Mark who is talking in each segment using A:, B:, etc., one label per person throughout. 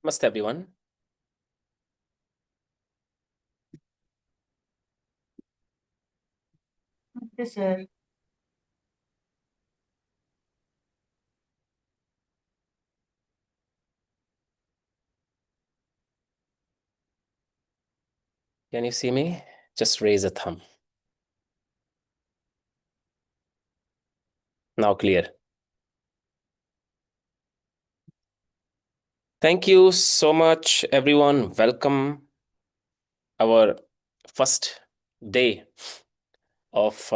A: Namaste, everyone.
B: Yes, sir.
A: Can you see me? Just raise a thumb. Now clear. Thank you so much, everyone. Welcome our first day of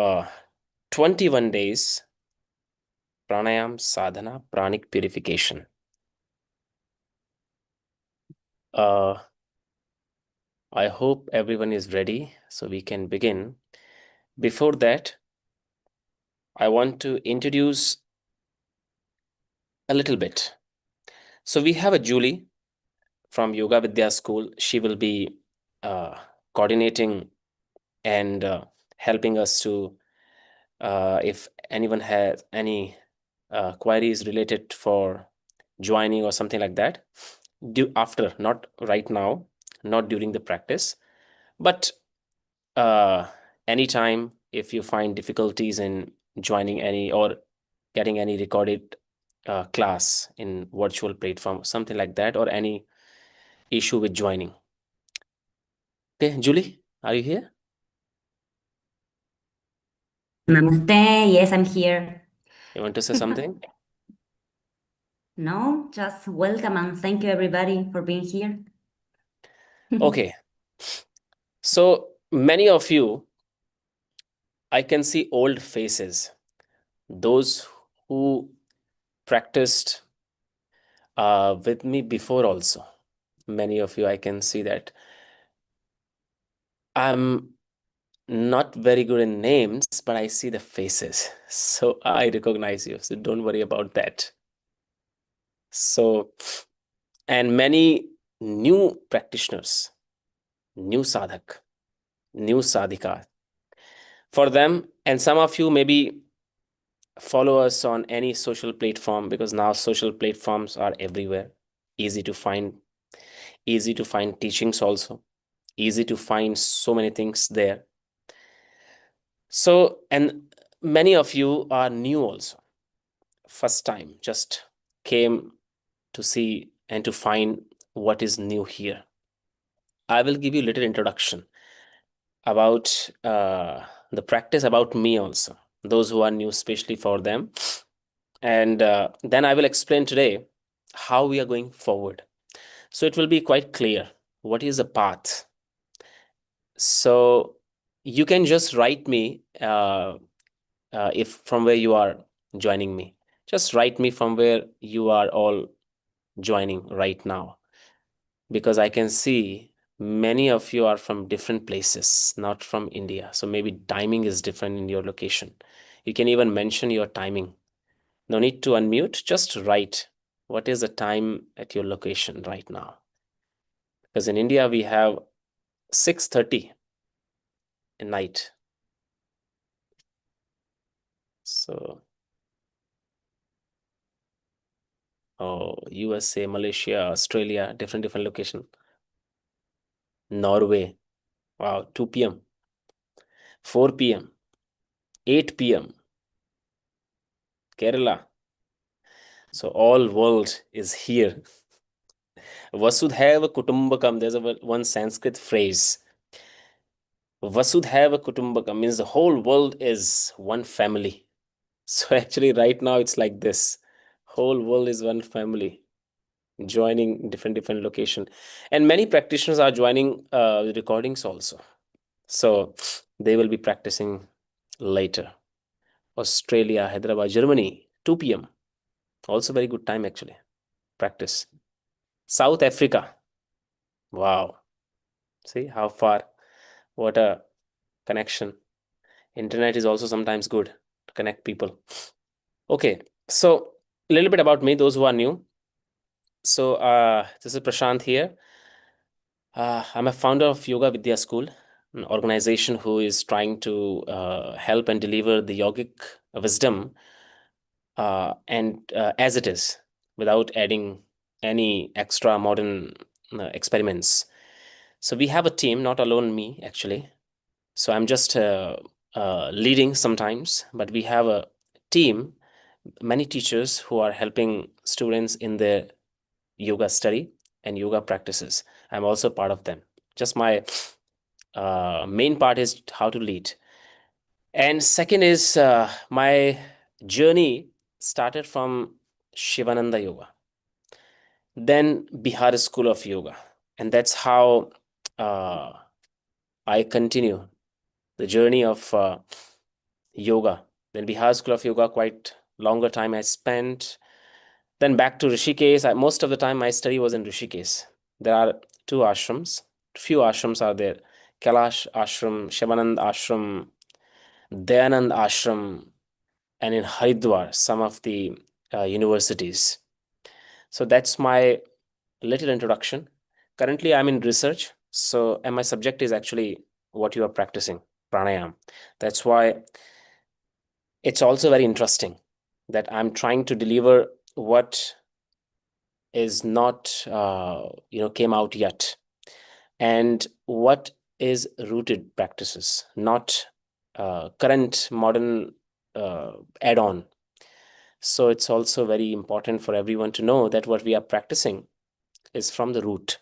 A: 21 days Pranayam Sadhana Pranic Purification. Uh, I hope everyone is ready so we can begin. Before that, I want to introduce a little bit. So we have a Julie from Yoga Vidya School. She will be coordinating and helping us to, if anyone has any queries related for joining or something like that, do after, not right now, not during the practice, but anytime if you find difficulties in joining any or getting any recorded class in virtual platform, something like that, or any issue with joining. Okay, Julie, are you here?
B: Namaste. Yes, I'm here.
A: You want to say something?
B: No, just welcome and thank you everybody for being here.
A: Okay. So many of you, I can see old faces, those who practiced with me before also. Many of you, I can see that. I'm not very good in names, but I see the faces. So I recognize you. So don't worry about that. So, and many new practitioners, new sadhak, new sadhika. For them, and some of you maybe follow us on any social platform because now social platforms are everywhere. Easy to find, easy to find teachings also, easy to find so many things there. So, and many of you are new also. First time just came to see and to find what is new here. I will give you a little introduction about the practice, about me also, those who are new, especially for them. And then I will explain today how we are going forward. So it will be quite clear what is the path. So you can just write me if from where you are joining me. Just write me from where you are all joining right now, because I can see many of you are from different places, not from India. So maybe timing is different in your location. You can even mention your timing. No need to unmute, just write what is the time at your location right now. Because in India we have 6:30 at night. So USA, Malaysia, Australia, different location. Norway, wow, 2 p.m., 4 p.m., 8 p.m., Kerala. So all world is here. Vasudhaiva Kutumbakam. There's one Sanskrit phrase. Vasudhaiva Kutumbakam means the whole world is one family. So actually, right now it's like this. Whole world is one family, joining different location, and many practitioners are joining recordings also. So they will be practicing later. Australia, Hyderabad, Germany, 2 p.m. Also very good time actually. Practice. South Africa. Wow. See how far. What a connection. Internet is also sometimes good to connect people. Okay. So a little bit about me, those who are new. So this is Prashant here. I'm a founder of Yoga Vidya School, an organization who is trying to help and deliver the yogic wisdom and as it is, without adding any extra modern experiments. So we have a team, not alone me actually. So I'm just leading sometimes, but we have a team, many teachers who are helping students in their yoga study and yoga practices. I'm also part of them. Just my main part is how to lead. And second is my journey started from Shivananda Yoga, then Bihar School of Yoga. And that's how uh, I continue the journey of yoga. Then Bihar School of Yoga, quite longer time I spent. Then back to Rishikesh. Most of the time my study was in Rishikesh. There are two ashrams. Few ashrams are there. Kailash Ashram, Shivanand Ashram, Dayanand Ashram, and in Haridwar, some of the universities. So that's my little introduction. Currently, I'm in research. So, and my subject is actually what you are practicing, pranayam. That's why it's also very interesting that I'm trying to deliver what is not, came out yet, and what is rooted practices, not current modern add-on. So it's also very important for everyone to know that what we are practicing is from the root,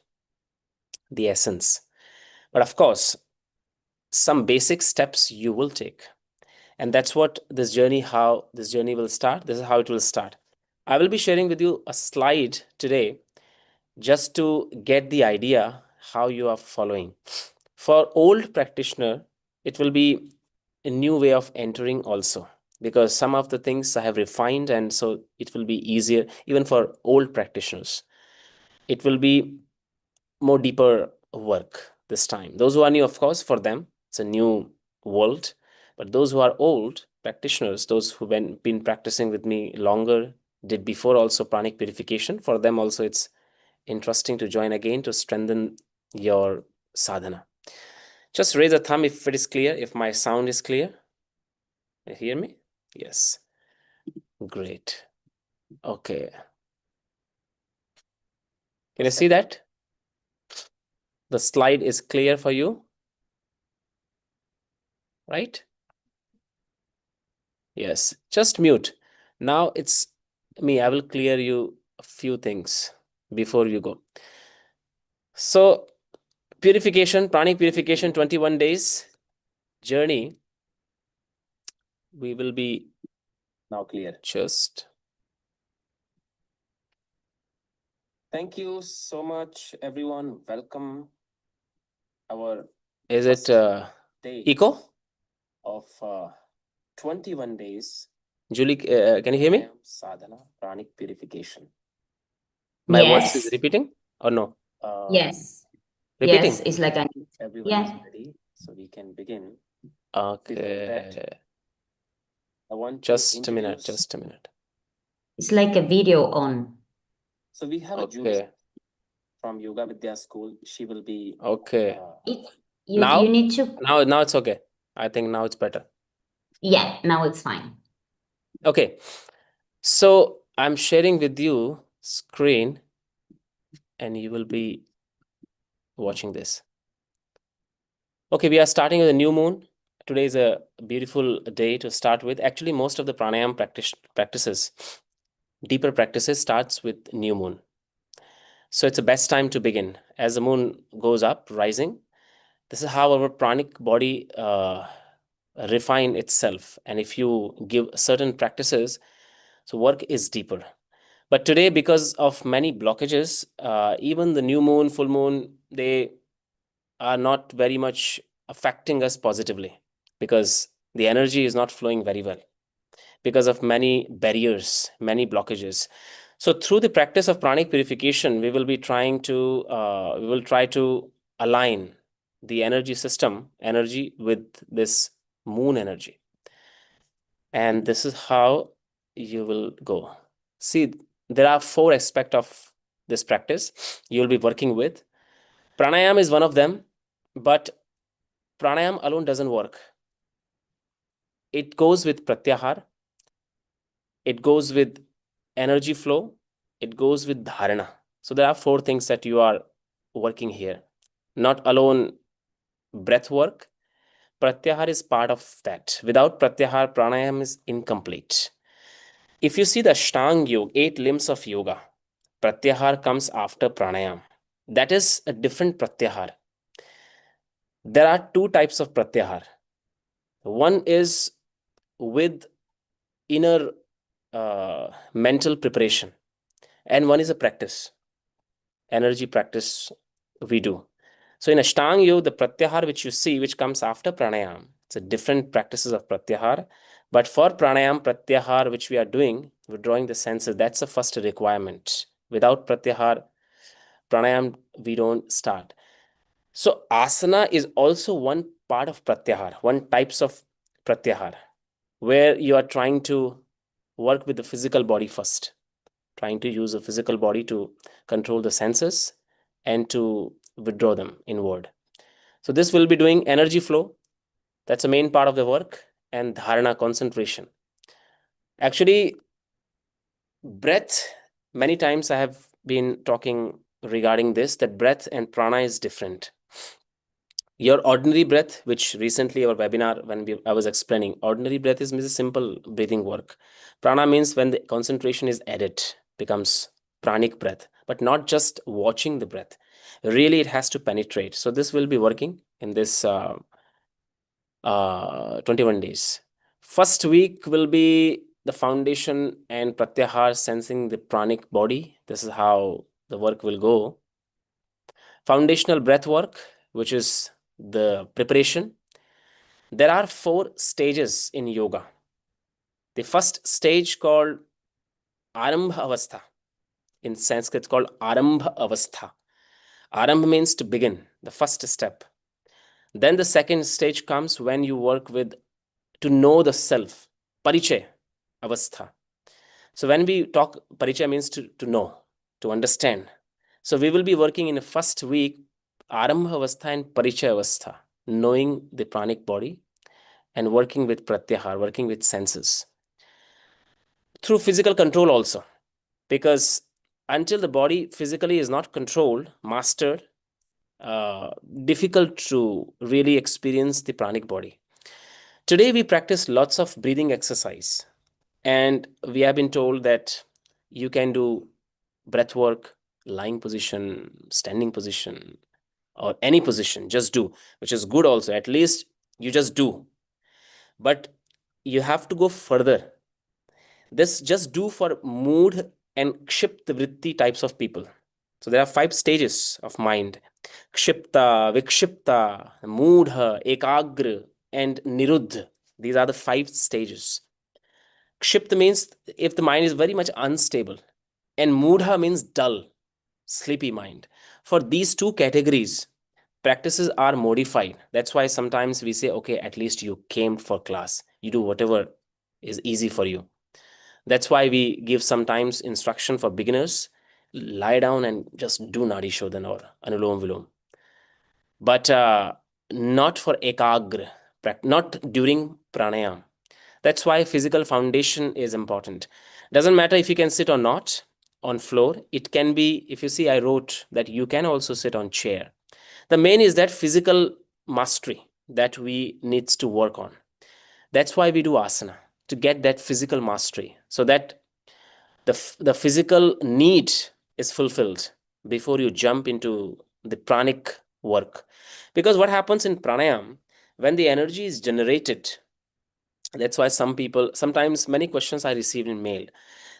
A: the essence. But of course, some basic steps you will take. And that's what how this journey will start. This is how it will start. I will be sharing with you a slide today just to get the idea how you are following. For old practitioner, it will be a new way of entering also, because some of the things I have refined, and so it will be easier even for old practitioners. It will be more deeper work this time. Those who are new, of course, for them, it's a new world. But those who are old practitioners, those who've been practicing with me longer, did before also pranic purification, for them also it's interesting to join again to strengthen your sadhana. Just raise a thumb if it is clear, if my sound is clear. You hear me? Yes. Great. Okay. Can you see that? The slide is clear for you, right? Yes. Just mute. Now it's me. I will clear you a few things before you go. So, purification, pranic purification, 21 days journey. We will be now clear. Just thank you so much, everyone. Welcome. Our is it day eco of 21 days. Julie, can you hear me? Sadhana, pranic purification. My voice is
B: Yes.
A: repeating or no?
B: Yes.
A: Repeating.
B: Yes. It's like a
A: Everyone is
B: yeah.
A: ready, so we can begin. Okay. I want just a minute. Just a minute.
B: It's like a video on.
A: So we have a Julie from Yoga Vidya school. She will be okay.
B: It
A: Now,
B: you need to
A: now it's okay. I think now it's better.
B: yeah, now it's fine.
A: Okay. So I'm sharing with you screen, and you will be watching this. Okay, we are starting with a new moon. Today is a beautiful day to start with. Actually, most of the pranayam practices, deeper practices, starts with new moon. So it's the best time to begin. As the moon goes up, rising, this is how our pranic body refine itself. And if you give certain practices, so work is deeper. But today, because of many blockages, even the new moon, full moon, they are not very much affecting us positively, because the energy is not flowing very well because of many barriers, many blockages. So through the practice of pranic purification, we will be trying to we will try to align the energy system energy with this moon energy, and this is how you will go. See, there are four aspects of this practice you will be working with. Pranayam is one of them, but pranayam alone doesn't work. It goes with pratyahar, it goes with energy flow, it goes with dharana. So there are four things that you are working here. Not alone breath work, pratyahar is part of that. Without pratyahar, pranayam is incomplete. If you see the Ashtanga Yoga, 8 limbs of yoga, pratyahar comes after pranayam. That is a different pratyahar. There are two types of pratyahar. One is with inner mental preparation, and one is a practice, energy practice we do. So in Ashtanga Yoga, the pratyahar which you see, which comes after pranayam, it's a different practices of pratyahar. But for pranayam, pratyahar which we are doing, withdrawing the senses, that's the first requirement. Without pratyahar, pranayam, we don't start. So asana is also one part of pratyahar, one types of pratyahar, where you are trying to work with the physical body first, trying to use the physical body to control the senses and to withdraw them inward. So this will be doing energy flow. That's the main part of the work, and dharana, concentration. Actually, breath, many times I have been talking regarding this, that breath and prana is different. Your ordinary breath, which recently our webinar, I was explaining, ordinary breath is means a simple breathing work. Prana means when the concentration is added, becomes pranic breath, but not just watching the breath. Really, it has to penetrate. So this will be working in this 21 days. First week will be the foundation and pratyahar, sensing the pranic body. This is how the work will go. Foundational breath work, which is the preparation. There are 4 stages in yoga. The first stage called Arambha Avastha. In Sanskrit, it's called Arambha Avastha. Arambha means to begin, the first step. Then the second stage comes when you work with to know the self, Parichay Avastha. So when we talk, Parichay means to know, to understand. So we will be working in the first week, Arambha Avastha and Parichay Avastha, knowing the pranic body and working with pratyahar, working with senses. Through physical control also, because until the body physically is not controlled, mastered, difficult to really experience the pranic body. Today we practice lots of breathing exercise, and we have been told that you can do breath work, lying position, standing position, or any position, just do, which is good also. At least you just do. But you have to go further. This just do for mood and kshipta vritti types of people. So there are 5 stages of mind: kshipta, vikshipta, moodha, ekagra, and niruddha. These are the 5 stages. Kshipta means if the mind is very much unstable, and moodha means dull, sleepy mind. For these two categories, practices are modified. That's why sometimes we say, okay, at least you came for class. You do whatever is easy for you. That's why we give sometimes instruction for beginners. Lie down and just do Nadi Shodhan or Anulom Vilom. But not for ekagra, not during pranayam. That's why physical foundation is important. Doesn't matter if you can sit or not on floor. It can be, if you see, I wrote that you can also sit on chair. The main is that physical mastery that we needs to work on. That's why we do asana, to get that physical mastery, so that the physical need is fulfilled before you jump into the pranic work. Because what happens in pranayam, when the energy is generated, that's why some people, sometimes many questions I received in mail,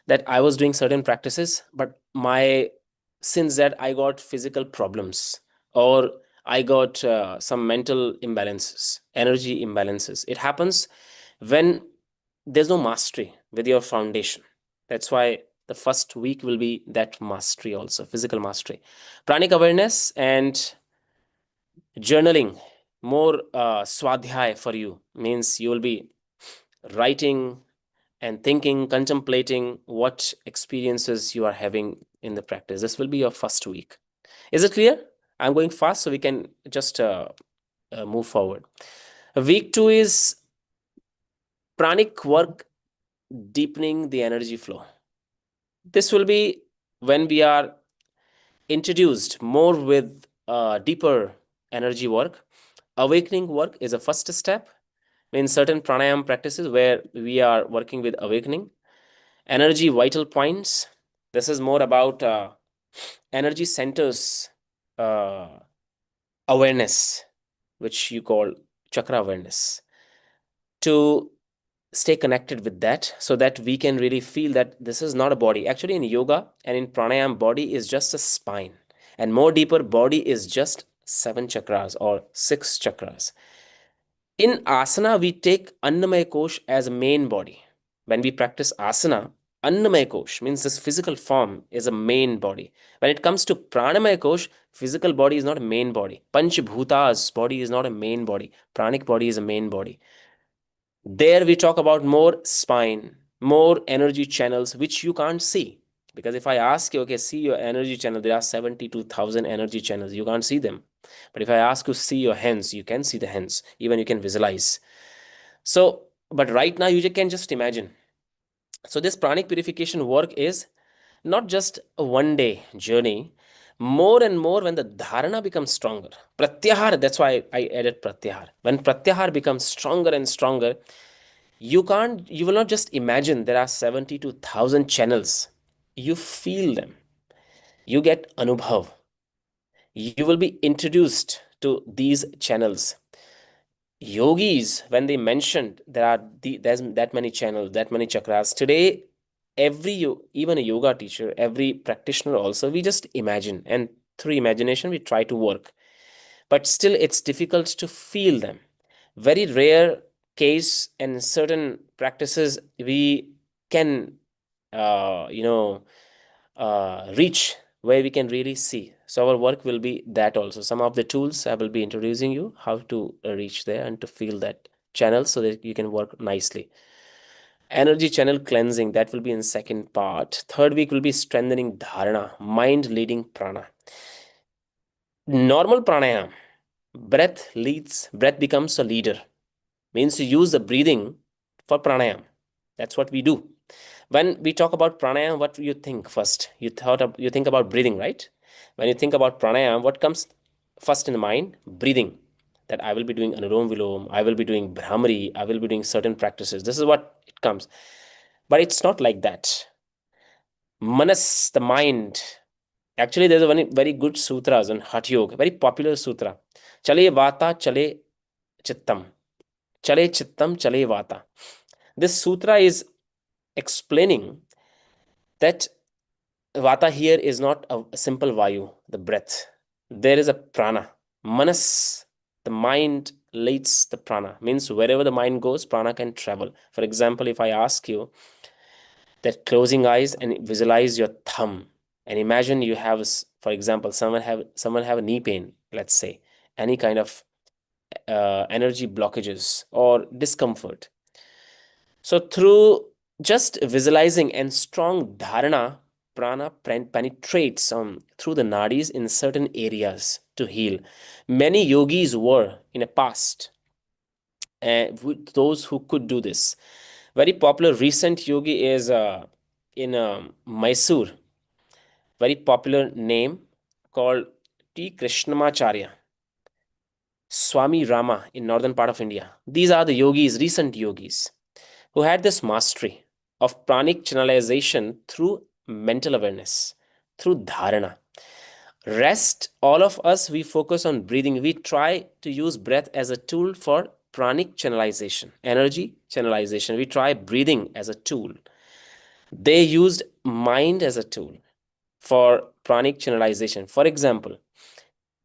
A: that I was doing certain practices, but my since that I got physical problems, or I got some mental imbalances, energy imbalances. It happens when there's no mastery with your foundation. That's why the first week will be that mastery also, physical mastery. Pranic awareness and journaling, more swadhyay for you, means you will be writing and thinking, contemplating what experiences you are having in the practice. This will be your first week. Is it clear? I'm going fast so we can just move forward. Week 2 is pranic work, deepening the energy flow. This will be when we are introduced more with deeper energy work. Awakening work is a first step in certain pranayam practices where we are working with awakening. Energy vital points. This is more about energy centers uh, awareness, which you call chakra awareness, to stay connected with that so that we can really feel that this is not a body. Actually, in yoga and in pranayam, body is just a spine. And more deeper, body is just seven chakras or six chakras. In asana, we take Annamaya Kosh as a main body. When we practice asana, Annamaya Kosh means this physical form is a main body. When it comes to Pranamaya Kosh, physical body is not a main body. Panch Bhutas body is not a main body. Pranic body is a main body. There we talk about more spine, more energy channels which you can't see. Because if I ask you, okay, see your energy channel, there are 72,000 energy channels. You can't see them. But if I ask you, see your hands, you can see the hands. Even you can visualize. So, but right now you can just imagine. So, this pranic purification work is not just a one day journey. More and more, when the dharana becomes stronger, pratyahar, that's why I added pratyahar. When pratyahar becomes stronger and stronger, you will not just imagine there are 72,000 channels. You feel them. You get anubhav. You will be introduced to these channels. Yogis, when they mentioned there's that many channels, that many chakras, today even a yoga teacher, every practitioner also, we just imagine, and through imagination we try to work, but still it's difficult to feel them. Very rare case, and certain practices we can uh, you know reach where we can really see. So our work will be that also. Some of the tools I will be introducing you how to reach there and to feel that channel so that you can work nicely. Energy channel cleansing, that will be in second part. Third week will be strengthening dharana, mind leading prana. Normal pranayam, breath becomes a leader. Means you use the breathing for pranayam. That's what we do. When we talk about pranayam, what do you think first? You think about breathing, right? When you think about pranayam, what comes first in the mind? Breathing. That I will be doing anulom vilom, I will be doing brahmari, I will be doing certain practices. This is what it comes. But it's not like that. Manas, the mind. Actually, there's a very good sutras on Hatha Yoga, very popular sutra. Chale vata, chale chittam. Chale chittam, chale vata. This sutra is explaining that vata here is not a simple vayu, the breath. There is a prana. Manas, the mind leads the prana. Means wherever the mind goes, prana can travel. For example, if I ask you that closing eyes and visualize your thumb and imagine you have, for example, someone have a knee pain, let's say, any kind of energy blockages or discomfort. So, through just visualizing and strong dharana, prana penetrates through the nadis in certain areas to heal. Many yogis were in the past, those who could do this. Very popular recent yogi is in Mysore, very popular name called T. Krishnamacharya, Swami Rama in northern part of India. These are the yogis, recent yogis, who had this mastery of pranic channelization through mental awareness, through dharana. Rest, all of us, we focus on breathing. We try to use breath as a tool for pranic channelization, energy channelization. We try breathing as a tool. They used mind as a tool for pranic channelization. For example,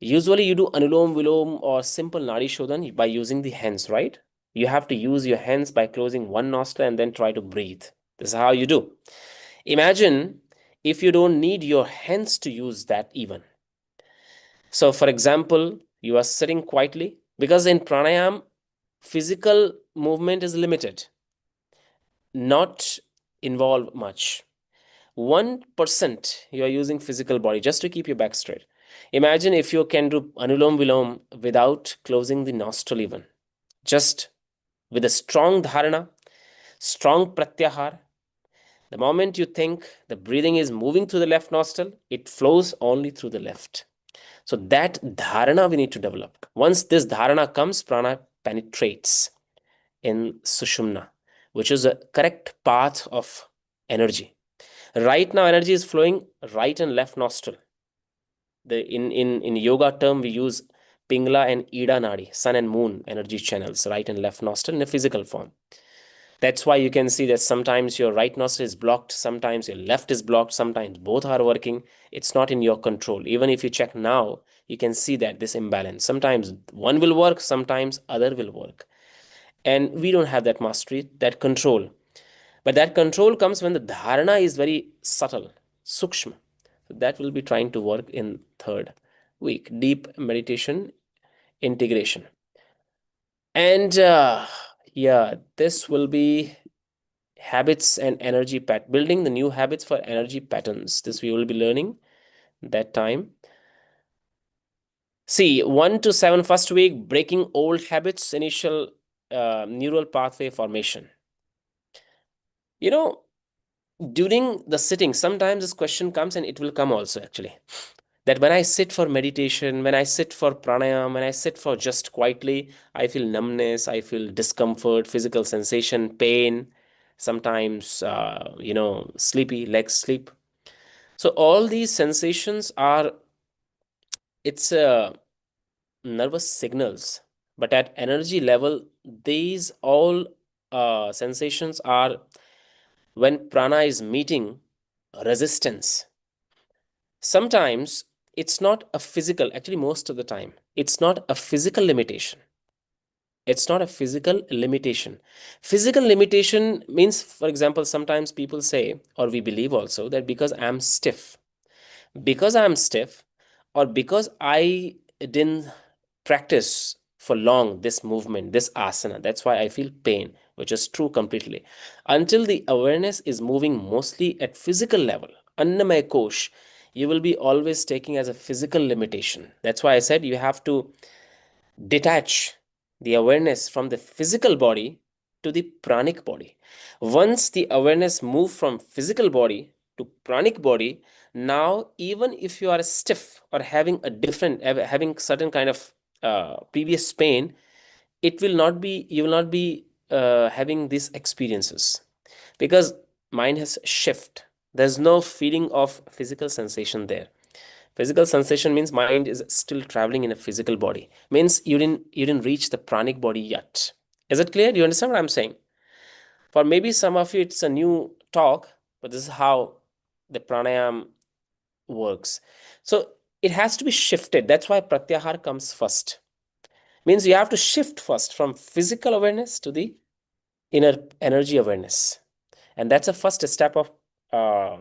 A: usually you do anulom vilom or simple nadi shodhan by using the hands, right? You have to use your hands by closing one nostril and then try to breathe. This is how you do. Imagine if you don't need your hands to use that even. So, for example, you are sitting quietly because in pranayam, physical movement is limited, not involve much. 1% you are using physical body just to keep your back straight. Imagine if you can do anulom vilom without closing the nostril even, just with a strong dharana, strong pratyahar, The moment you think the breathing is moving through the left nostril, it flows only through the left. So that dharana we need to develop. Once this dharana comes, prana penetrates in sushumna, which is a correct path of energy. Right now, energy is flowing right and left nostril. In yoga term, we use Pingla and Ida Nadi, sun and moon energy channels, right and left nostril in a physical form. That's why you can see that sometimes your right nostril is blocked, sometimes your left is blocked, sometimes both are working. It's not in your control. Even if you check now, you can see that this imbalance. Sometimes one will work, sometimes other will work. And we don't have that mastery, that control. But that control comes when the dharana is very subtle, sukshma. That will be trying to work in third week, deep meditation integration. And yeah, this will be habits and energy building the new habits for energy patterns. This we will be learning that time. See, 1 to 7 first week, breaking old habits, initial neural pathway formation. You know, during the sitting, sometimes this question comes, and it will come also actually, that when I sit for meditation, when I sit for pranayam, when I sit for just quietly, I feel numbness, I feel discomfort, physical sensation, pain, sometimes, sleepy, legs sleep. So all these sensations are, it's nervous signals, but at energy level, these all sensations are when prana is meeting resistance. Sometimes it's not a physical, actually, most of the time, it's not a physical limitation. It's not a physical limitation. Physical limitation means, for example, sometimes people say, or we believe also, that because I'm stiff, or because I didn't practice for long this movement, this asana, that's why I feel pain, which is true completely. Until the awareness is moving mostly at physical level, annamaya kosh, you will be always taking as a physical limitation. That's why I said you have to detach the awareness from the physical body to the pranic body. Once the awareness move from physical body to pranic body, now even if you are stiff or having a different, having certain kind of previous pain, it will not be, you will not be having these experiences, because mind has shift. There's no feeling of physical sensation there. Physical sensation means mind is still traveling in a physical body. Means you didn't reach the pranic body yet. Is it clear? Do you understand what I'm saying? For maybe some of you, it's a new talk, but this is how the pranayam works. So it has to be shifted. That's why pratyahar comes first. Means you have to shift first from physical awareness to the inner energy awareness. And that's a first step of uh,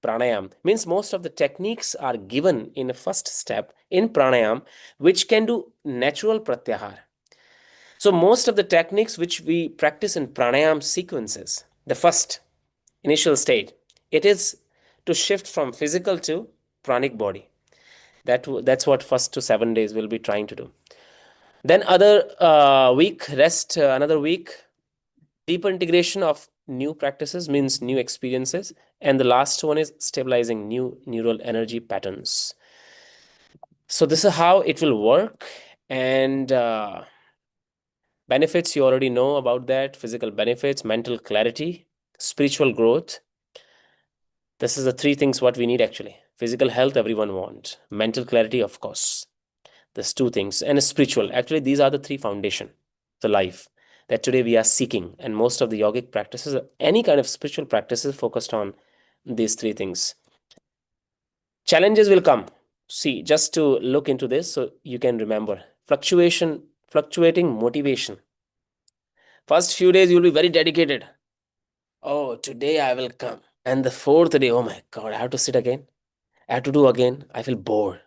A: pranayam. Means most of the techniques are given in a first step in pranayam, which can do natural pratyahar. So most of the techniques which we practice in pranayam sequences, the first initial state, it is to shift from physical to pranic body. That's what first to 7 days we'll be trying to do. Then other week rest, another week deeper integration of new practices, means new experiences. And the last one is stabilizing new neural energy patterns. So this is how it will work. And benefits, you already know about that. Physical benefits, mental clarity, spiritual growth. This is the three things what we need actually. Physical health, everyone wants. Mental clarity, of course. There's two things. And spiritual. Actually, these are the three foundation, the life that today we are seeking. And most of the yogic practices, any kind of spiritual practices, focused on these three things. Challenges will come. See, just to look into this so you can remember. Fluctuating motivation. First few days, you'll be very dedicated. Oh, today I will come. And the fourth day, oh my God, I have to sit again. I have to do again. I feel bored.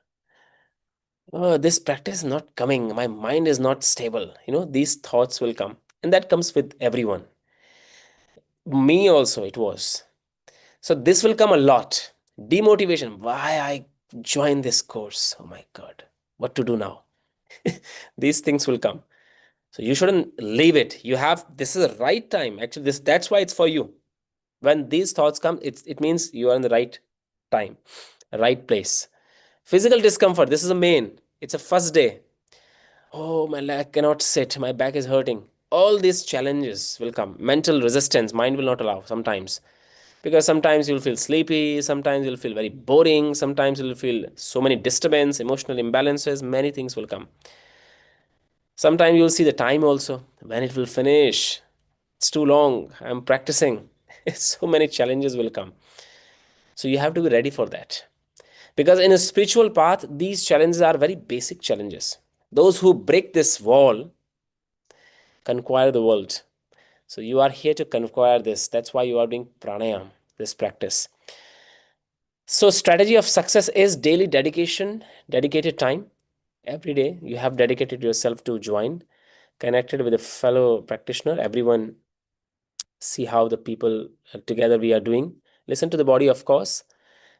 A: Oh, this practice is not coming. My mind is not stable. These thoughts will come. And that comes with everyone. Me also, it was. So this will come a lot. Demotivation. Why I joined this course? Oh my God. What to do now? These things will come. So you shouldn't leave it. This is the right time. Actually, that's why it's for you. When these thoughts come, it means you are in the right time, right place. Physical discomfort, this is a main. It's a first day. Oh, my leg cannot sit, my back is hurting. All these challenges will come. Mental resistance, mind will not allow sometimes. Because sometimes you'll feel sleepy, sometimes you'll feel very boring, sometimes you'll feel so many disturbance, emotional imbalances, many things will come. Sometimes you'll see the time also, when it will finish. It's too long, I'm practicing. So many challenges will come. So you have to be ready for that. Because in a spiritual path, these challenges are very basic challenges. Those who break this wall conquer the world. So you are here to conquer this. That's why you are doing pranayam, this practice. So strategy of success is daily dedication, dedicated time. Every day you have dedicated yourself to join, connected with a fellow practitioner. Everyone see how the people together we are doing. Listen to the body, of course.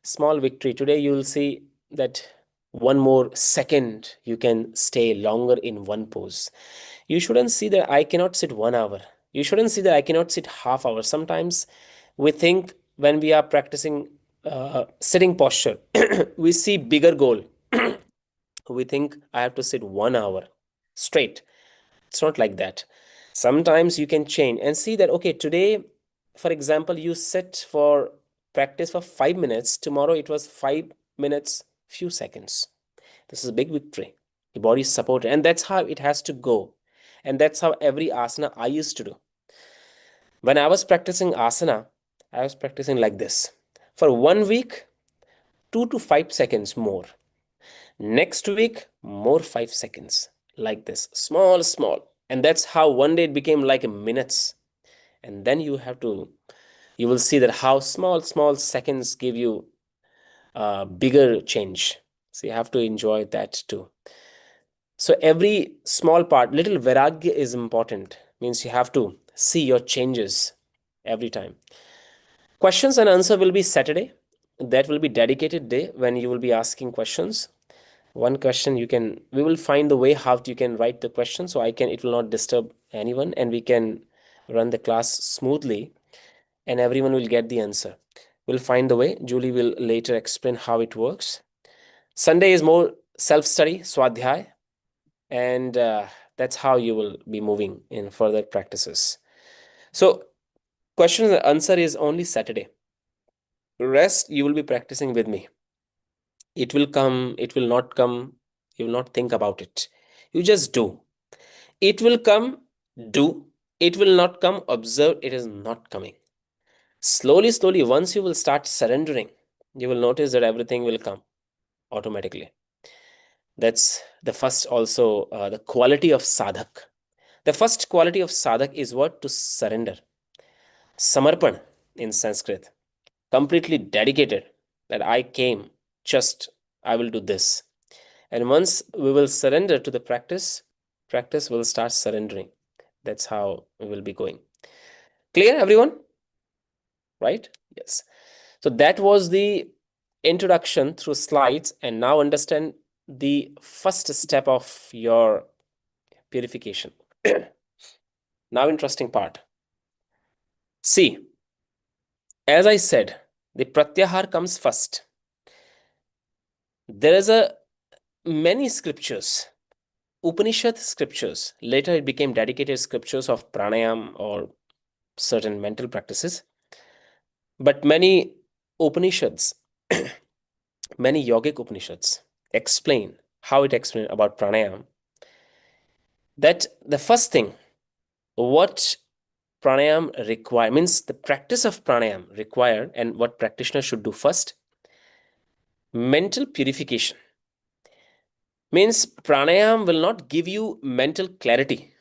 A: Small victory. Today you will see that one more second you can stay longer in one pose. You shouldn't see that I cannot sit 1 hour. You shouldn't see that I cannot sit half hour. Sometimes we think when we are practicing sitting posture, we see bigger goal. We think I have to sit 1 hour straight. It's not like that. Sometimes you can change and see that, okay, today, for example, you sit for practice for 5 minutes. Tomorrow it was 5 minutes, few seconds. This is a big victory. Your body is supported, and that's how it has to go. And that's how every asana I used to do. When I was practicing asana, I was practicing like this. For 1 week, 2 to 5 seconds more. Next week, more 5 seconds. Like this. Small, small. And that's how one day it became like a minutes. And then you will see that how small, small seconds give you a bigger change. So you have to enjoy that too. So every small part, little vairagya is important. Means you have to see your changes every time. Questions and answer will be Saturday. That will be dedicated day when you will be asking questions. One question we will find the way how you can write the question so it will not disturb anyone and we can run the class smoothly and everyone will get the answer. We'll find the way. Julie will later explain how it works. Sunday is more self-study, swadhyay, and that's how you will be moving in further practices. So question and answer is only Saturday. Rest you will be practicing with me. It will come, it will not come, you will not think about it. You just do. It will come, do. It will not come, observe it is not coming. Slowly, slowly, once you will start surrendering, you will notice that everything will come automatically. That's the first also, the quality of sadhak. The first quality of sadhak is what? To surrender. Samarpan in Sanskrit. Completely dedicated that I came, just I will do this. And once we will surrender to the practice, practice will start surrendering. That's how we will be going. Clear, everyone? Right? Yes. So that was the introduction through slides, and now understand the first step of your purification. Now, interesting part. See, as I said, the pratyahar comes first. There is a many scriptures, Upanishad scriptures. Later, it became dedicated scriptures of pranayam or certain mental practices. But many Upanishads, many yogic Upanishads explain how it explains about pranayam. That the first thing, what pranayam require means the practice of pranayam required and what practitioner should do first. Mental purification means pranayam will not give you mental clarity.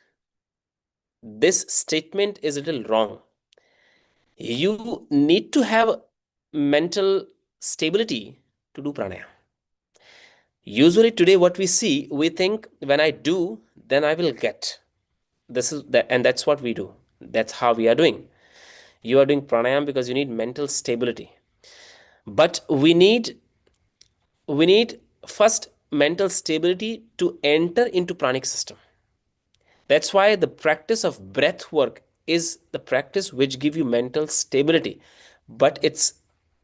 A: This statement is a little wrong. You need to have mental stability to do pranayam. Usually today what we see, we think when I do, then I will get. This is that, and that's what we do. That's how we are doing. You are doing pranayam because you need mental stability. But we need first mental stability to enter into pranic system. That's why the practice of breath work is the practice which give you mental stability, but it's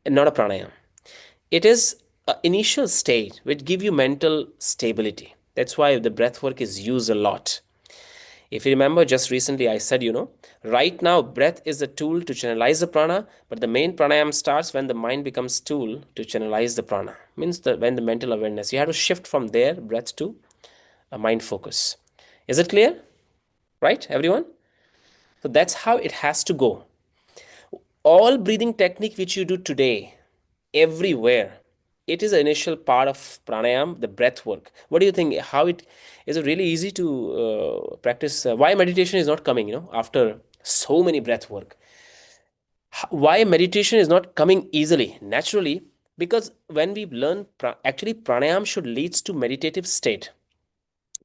A: not a pranayam. It is an initial state which give you mental stability. That's why the breath work is used a lot. If you remember, just recently I said, right now breath is a tool to channelize the prana, but the main pranayam starts when the mind becomes tool to channelize the prana. Means that when the mental awareness, you have to shift from there, breath to a mind focus. Is it clear? Right, everyone? So that's how it has to go. All breathing technique which you do today, everywhere, it is an initial part of pranayam, the breath work. What do you think? How it is it really easy to practice? Why meditation is not coming? After so many breath work, why meditation is not coming easily, naturally? Because when we learn, actually pranayam should leads to meditative state.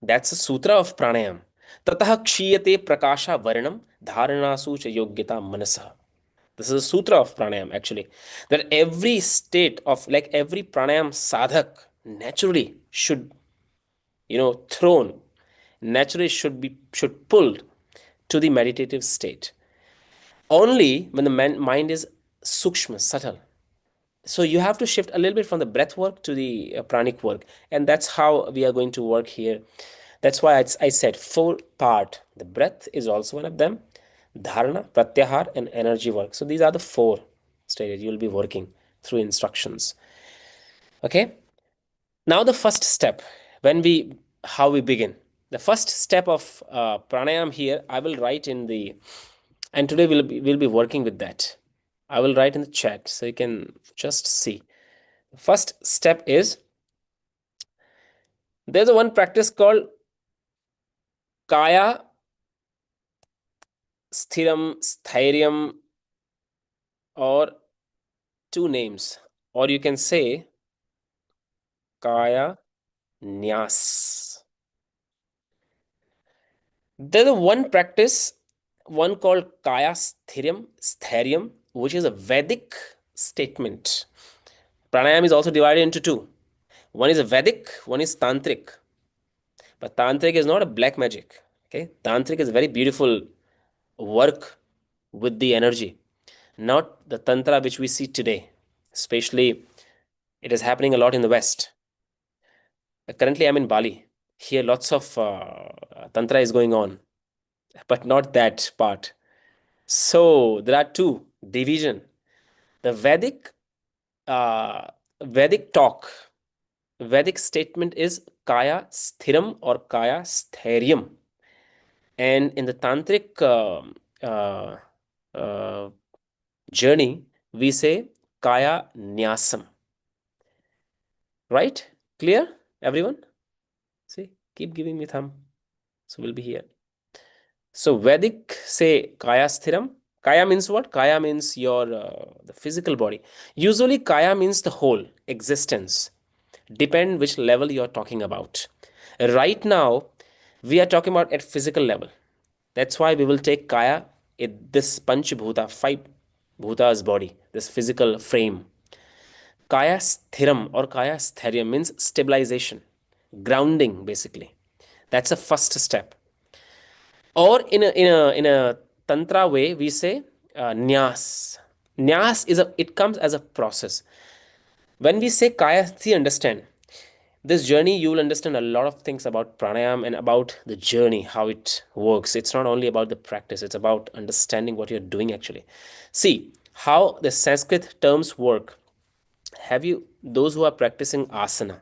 A: That's a sutra of pranayam. Tatah kshiyate prakasha varanam dharanasu cha yogyata manasa. This is a sutra of pranayam actually. That every state of, like every pranayam sadhak naturally should, thrown, naturally should pulled to the meditative state. Only when the mind is sukshma, subtle. So you have to shift a little bit from the breath work to the pranic work, and that's how we are going to work here. That's why I said four part. The breath is also one of them, dharana, pratyahar, and energy work. So these are the four stages you'll be working through instructions. Okay. Now the first step, when we how we begin. The first step of pranayam here, I will write in the, and today we'll be working with that. I will write in the chat so you can just see. First step is, there's a one practice called kaya sthiram, sthairyam, or two names, or you can say kaya nyas. There's a one practice, one called kaya sthairyam, which is a Vedic statement. Pranayam is also divided into two. One is a Vedic, one is tantric. But tantric is not a black magic. Okay, tantric is very beautiful work with the energy, not the tantra which we see today. Especially, it is happening a lot in the West. Currently, I'm in Bali. Here, lots of tantra is going on, but not that part. So there are two division. The uh, Vedic talk, Vedic statement is kaya sthiram or kaya sthairyam, and in the tantric uh, uh, journey, we say kaya nyasam. Right? Clear, everyone? See, keep giving me thumb. So we'll be here. So Vedic say kaya sthiram. Kaya means what? Kaya means your the physical body. Usually kaya means the whole existence. Depend which level you are talking about. Right now, we are talking about at physical level. That's why we will take kaya in this panch bhuta, five bhutas body, this physical frame. Kaya sthiram or kaya stharyam means stabilization, grounding basically. That's a first step. Or in a tantra way, we say nyas. Nyas is it comes as a process. When we say kaya, see, understand this journey, you will understand a lot of things about pranayam and about the journey, how it works. It's not only about the practice, it's about understanding what you're doing actually. See how the Sanskrit terms work. Have you, those who are practicing asana,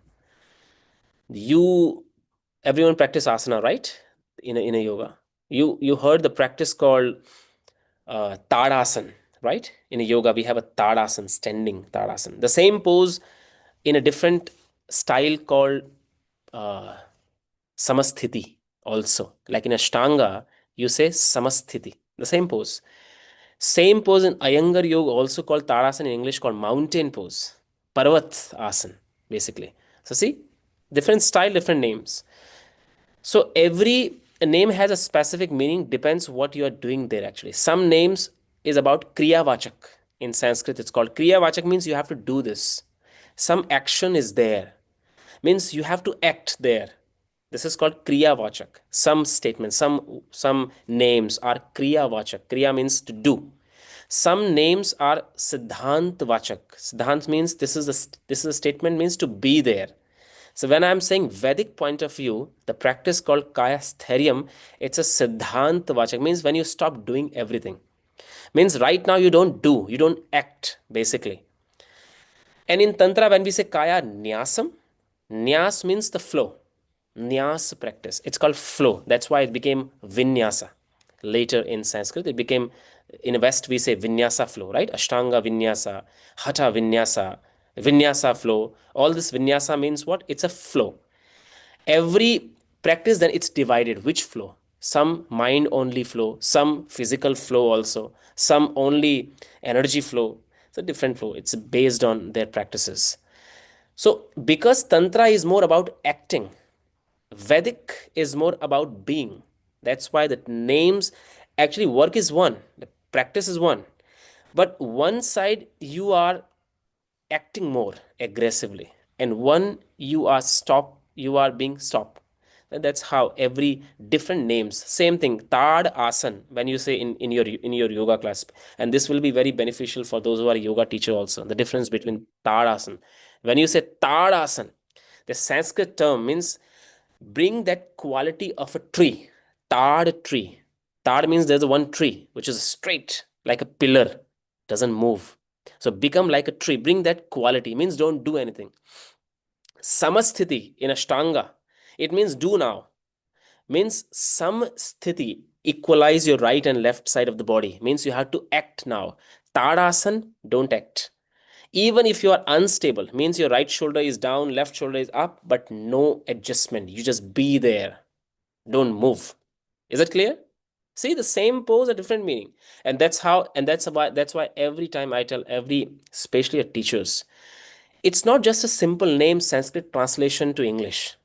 A: you, everyone practice asana, right? In a yoga, you heard the practice called tadasan, right? In a yoga we have a tadasan, standing tadasan, the same pose in a different style called uh, samasthiti also. Like in ashtanga you say samasthiti, the same pose in Iyengar yoga also called tadasan, in English called mountain pose, parvat asan basically. So see, different style, different names. So every name has a specific meaning, depends what you are doing there actually. Some names is about kriya vachak. In Sanskrit it's called kriya vachak, means you have to do this. Some action is there, means you have to act there. This is called kriya vachak. Some statements, some names are kriya vachak. Kriya means to do. Some names are siddhant vachak. Siddhant means this is a statement means to be there. So when I'm saying Vedic point of view, the practice called kaya sthairyam, it's a siddhant vachak. Means when you stop doing everything. Means right now you don't do, you don't act basically. And in Tantra, when we say Kaya Nyasam, Nyas means the flow. Nyas practice. It's called flow. That's why it became Vinyasa. Later in Sanskrit, it became, in the West, we say Vinyasa flow, right? Ashtanga Vinyasa, Hatha Vinyasa, Vinyasa flow. All this Vinyasa means what? It's a flow. Every practice, then it's divided. Which flow? Some mind only flow, some physical flow also, some only energy flow. It's a different flow. It's based on their practices. So because tantra is more about acting, Vedic is more about being. That's why the names, actually work is one, the practice is one, but one side you are acting more aggressively, and one you are being stopped. And that's how every different names, same thing, tad asan, when you say in your yoga class. And this will be very beneficial for those who are yoga teacher also, the difference between tad asan. When you say tad asan, the Sanskrit term means bring that quality of a tree. Tad tree. Tad means there's a one tree which is straight like a pillar, doesn't move. So become like a tree. Bring that quality. Means don't do anything. Samasthiti in Ashtanga, it means do now. Means some sthiti, equalize your right and left side of the body. Means you have to act now. Tadasan, don't act. Even if you are unstable, means your right shoulder is down, left shoulder is up, but no adjustment. You just be there. Don't move. Is it clear? See, the same pose, a different meaning. And that's why every time I tell every, especially at teachers, it's not just a simple name Sanskrit translation to English.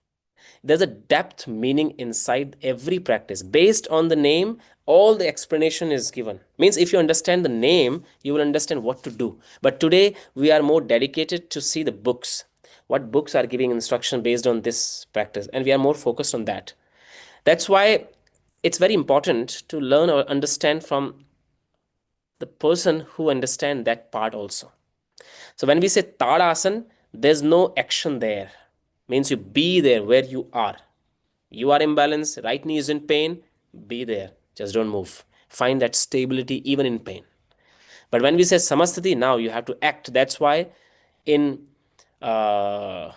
A: There's a depth meaning inside every practice. Based on the name, all the explanation is given. Means if you understand the name, you will understand what to do. But today we are more dedicated to see the books. What books are giving instruction based on this practice, and we are more focused on that. That's why it's very important to learn or understand from the person who understand that part also. So when we say Tadasan, there's no action there. Means you be there where you are. You are imbalanced, right knee is in pain, be there. Just don't move. Find that stability even in pain. But when we say samasthiti, now you have to act. That's why in Iyengar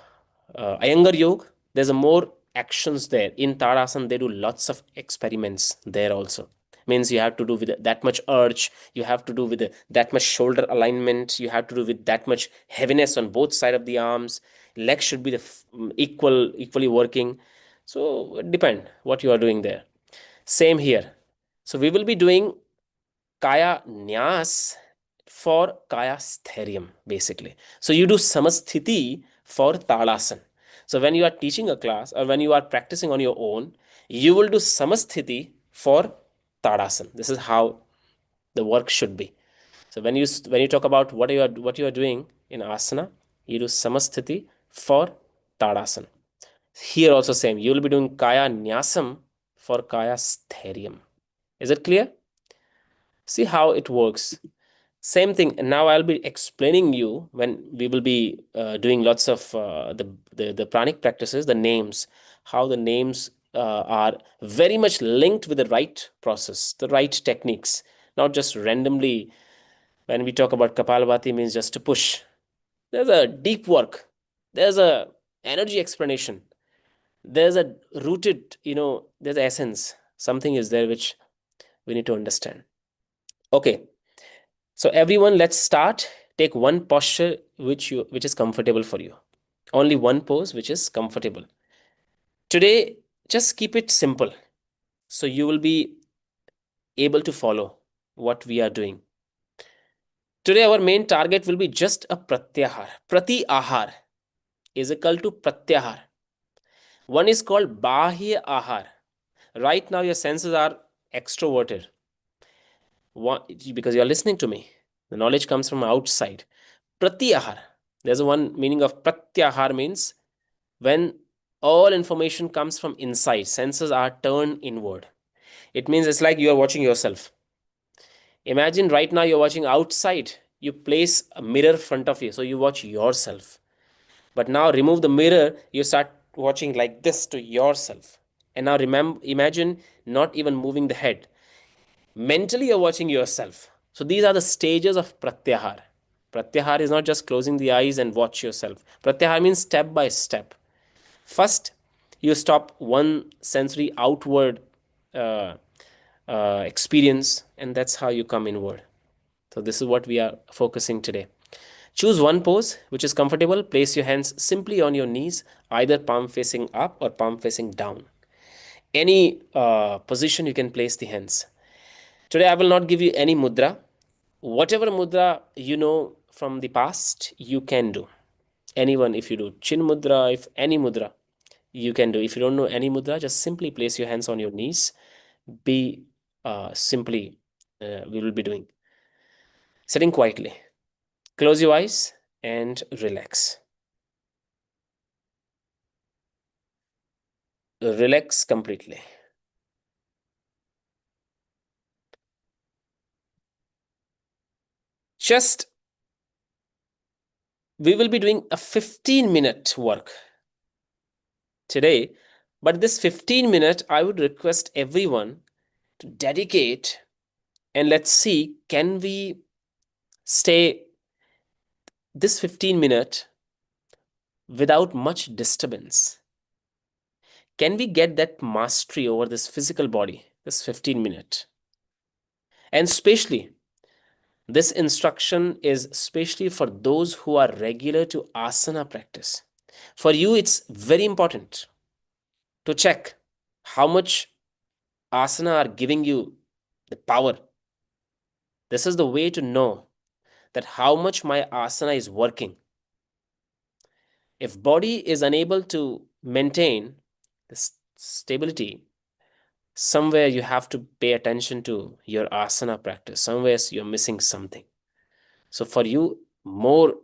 A: Yoga, there's a more actions there. In Tadasan, they do lots of experiments there also. Means you have to do with that much urge, you have to do with that much shoulder alignment, you have to do with that much heaviness on both side of the arms. Legs should be equally working. So it depend what you are doing there. Same here. So we will be doing kaya nyas for kaya sthairyam basically. So you do samasthiti for tadasan. So when you are teaching a class or when you are practicing on your own, you will do samasthiti for tadasan. This is how the work should be. So when you talk about what you are doing in asana, you do samasthiti for tadasan. Here also same. You will be doing kaya nyasam for kaya sthairyam. Is it clear? See how it works. Same thing. And now I'll be explaining you when we will be doing lots of the pranic practices, the names, how the names are very much linked with the right process, the right techniques, not just randomly. When we talk about Kapalabhati, means just to push. There's a deep work. There's a energy explanation. There's a rooted, there's essence. Something is there which we need to understand. Okay. So everyone, let's start. Take one posture which is comfortable for you. Only one pose which is comfortable. Today, just keep it simple. So you will be able to follow what we are doing. Today, our main target will be just a pratyahar. Prati ahar is equal to pratyahar. One is called bahya ahar. Right now, your senses are extroverted. Because you are listening to me. The knowledge comes from outside. Pratyahar. There's one meaning of pratyahar means when All information comes from inside. Senses are turned inward. It means it's like you are watching yourself. Imagine right now you're watching outside. You place a mirror in front of you, so you watch yourself. But now remove the mirror, you start watching like this to yourself. And now remember, imagine not even moving the head. Mentally, you're watching yourself. So these are the stages of pratyahar. Pratyahar is not just closing the eyes and watch yourself. Pratyahar means step by step. First, you stop one sensory outward uh, experience, and that's how you come inward. So, this is what we are focusing today. Choose one pose which is comfortable. Place your hands simply on your knees, either palm facing up or palm facing down. Any position you can place the hands. Today, I will not give you any mudra. Whatever mudra you know from the past, you can do. Anyone, if you do chin mudra, if any mudra, you can do. If you don't know any mudra, just simply place your hands on your knees. Be simply, we will be doing. Sitting quietly. Close your eyes and relax. Relax completely. Just, we will be doing a 15-minute work today, but this 15-minute, I would request everyone to dedicate, and let's see, can we stay this 15-minute without much disturbance? Can we get that mastery over this physical body, this 15-minute? And especially, this instruction is especially for those who are regular to asana practice. For you, it's very important to check how much asana are giving you the power. This is the way to know that how much my asana is working. If body is unable to maintain this stability, somewhere you have to pay attention to your asana practice. Somewhere you're missing something. So for you, more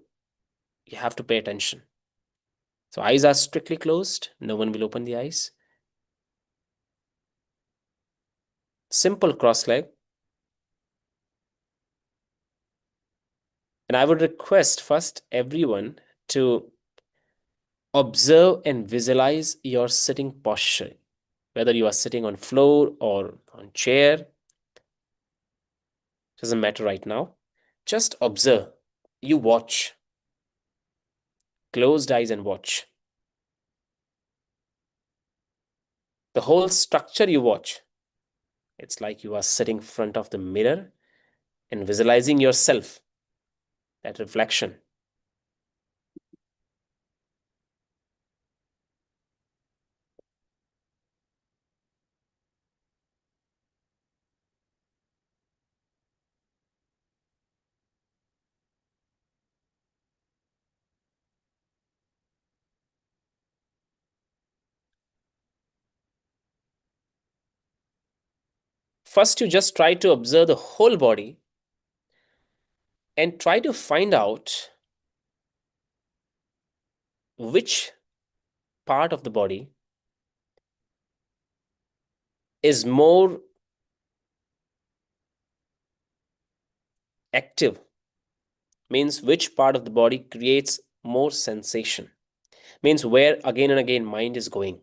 A: you have to pay attention. So eyes are strictly closed. No one will open the eyes. Simple cross leg. And I would request first everyone to observe and visualize your sitting posture, whether you are sitting on floor or on chair, doesn't matter right now. Just observe. You watch. Closed eyes and watch. The whole structure you watch. It's like you are sitting in front of the mirror and visualizing yourself, that reflection. First, you just try to observe the whole body and try to find out which part of the body is more active, means which part of the body creates more sensation, means where again and again mind is going,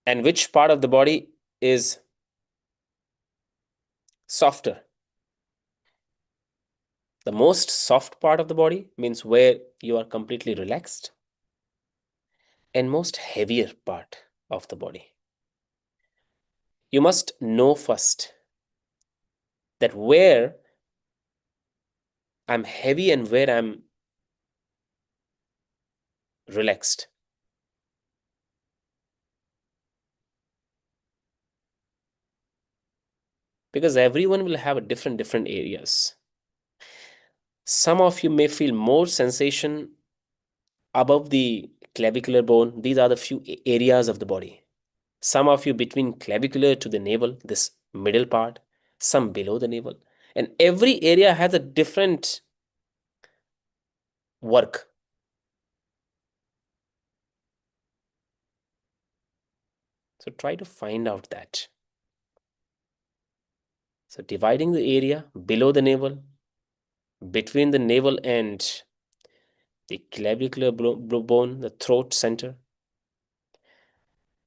A: and which part of the body is softer. The most soft part of the body means where you are completely relaxed, and most heavier part of the body. You must know first that where I'm heavy and where I'm relaxed. Because everyone will have a different areas. Some of you may feel more sensation above the clavicular bone. These are the few areas of the body. Some of you between clavicular to the navel, this middle part, some below the navel. And every area has a different work. So try to find out that. So dividing the area below the navel, between the navel and the clavicular bone, the throat center,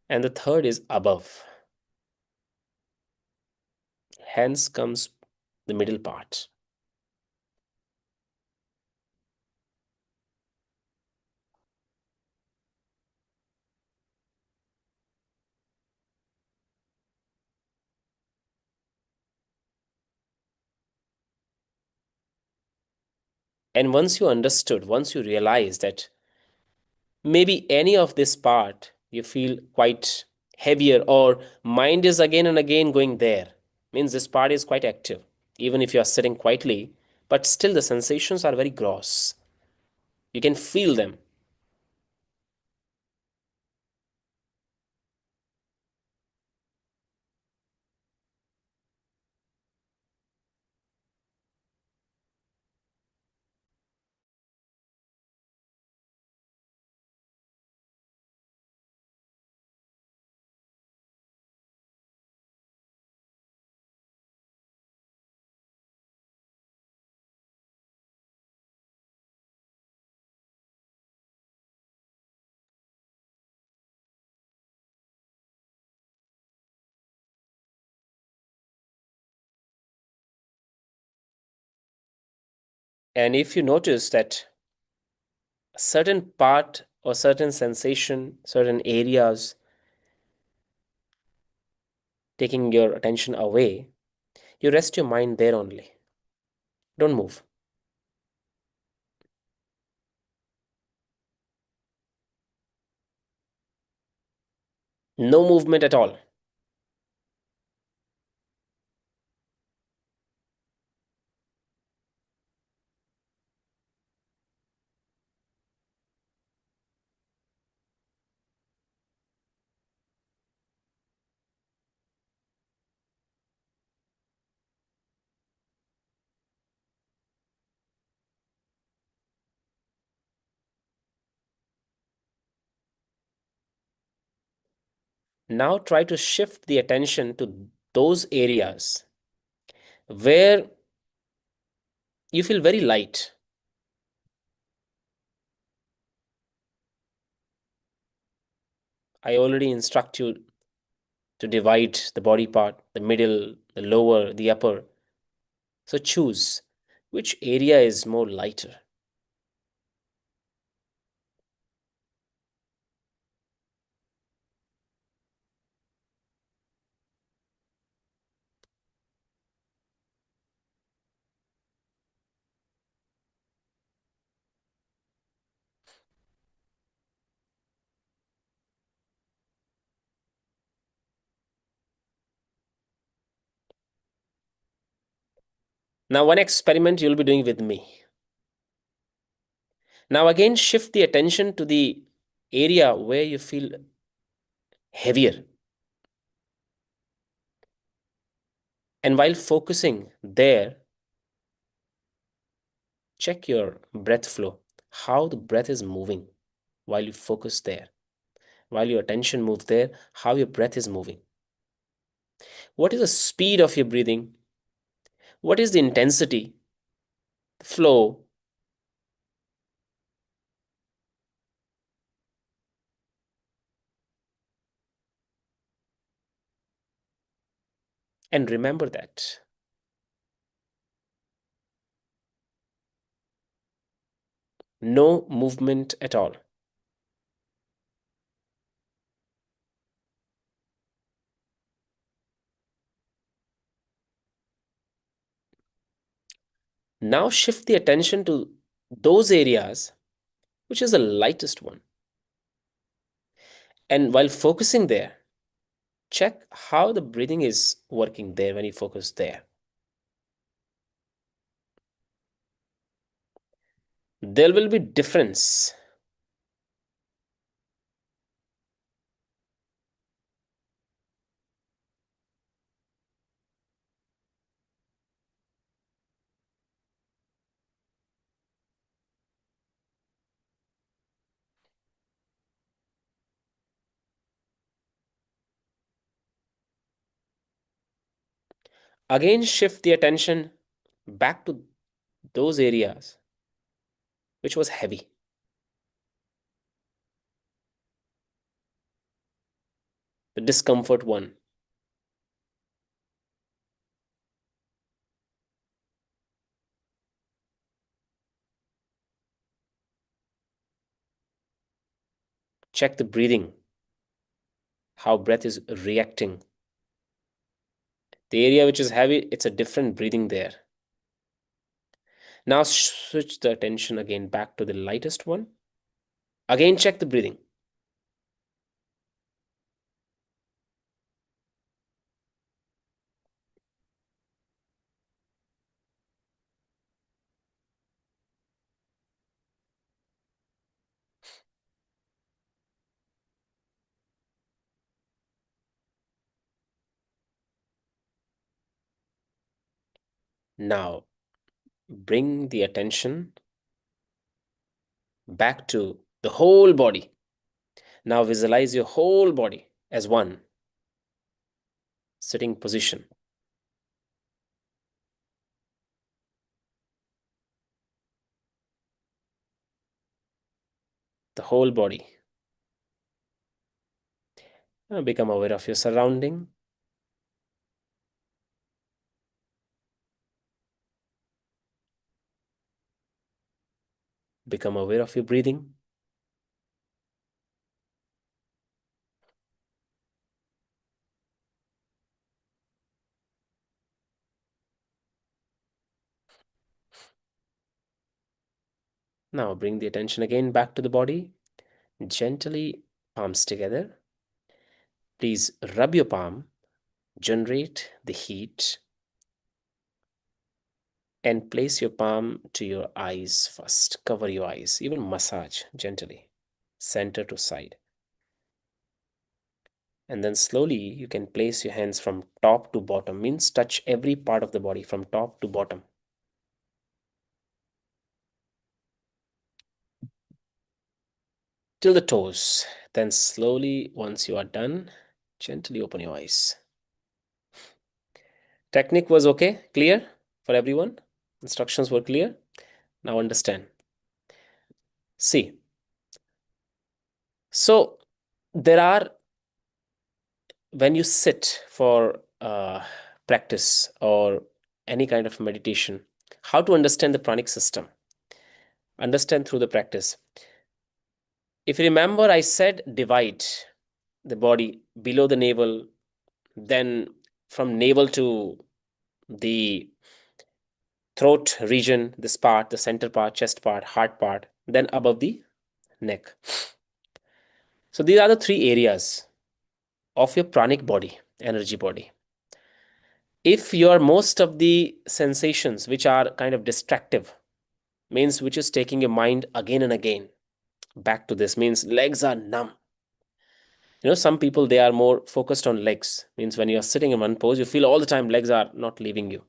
A: and the third is above. Hence comes the middle part. And once you understood, once you realize that maybe any of this part you feel quite heavier, or mind is again and again going there, means this part is quite active even if you are sitting quietly, but still the sensations are very gross, you can feel them. And if you notice that a certain part or certain sensation, certain areas taking your attention away, you rest your mind there only, don't move. No movement at all. Now try to shift the attention to those areas where you feel very light. I already instruct you to divide the body part, the middle, the lower, the upper. So choose which area is more lighter. Now, one experiment you'll be doing with me. Now, again, shift the attention to the area where you feel heavier. And while focusing there, check your breath flow, how the breath is moving while you focus there. While your attention moves there, how your breath is moving. What is the speed of your breathing? What is the intensity, flow? And remember that. No movement at all. Now shift the attention to those areas which is the lightest one. And while focusing there, check how the breathing is working there when you focus there. There will be difference. Again, shift the attention back to those areas which was heavy. The discomfort one. Check the breathing, how breath is reacting. The area which is heavy, it's a different breathing there. Now switch the attention again back to the lightest one. Again, check the breathing. Now, bring the attention back to the whole body. Now, visualize your whole body as one sitting position. The whole body. Now, become aware of your surrounding. Become aware of your breathing. Now, bring the attention again back to the body. Gently, palms together. Please rub your palm, generate the heat, and place your palm to your eyes first. Cover your eyes, even massage gently, center to side. And then slowly you can place your hands from top to bottom, means touch every part of the body from top to bottom. Till the toes. Then slowly, once you are done, gently open your eyes. Technique was okay, clear for everyone? Instructions were clear? Now understand. See, so there are, when you sit for practice or any kind of meditation, how to understand the pranic system? Understand through the practice. If you remember, I said divide the body below the navel, then from navel to the throat region, this part, the center part, chest part, heart part, then above the neck. So these are the three areas of your pranic body, energy body. If your most of the sensations which are kind of distractive, means which is taking your mind again and again back to this, means legs are numb. Some people, they are more focused on legs, means when you are sitting in one pose, you feel all the time legs are not leaving you.